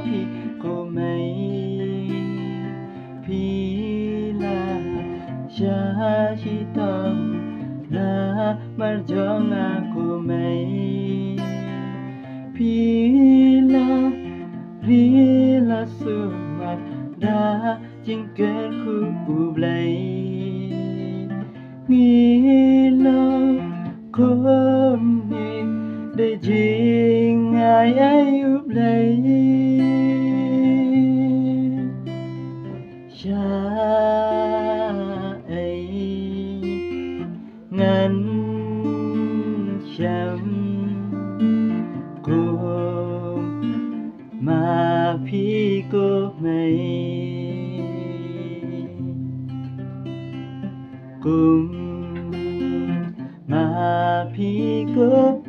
phi cô mấy phi là cha chi tâm là mar jong aku mấy phi là ri là su mặt đã chính kết khu blay nghĩ lâu con đi để chính ai ấy úp lấy cha ấy ngăn chăm cùng mà phi cô mây cùng mà phi cô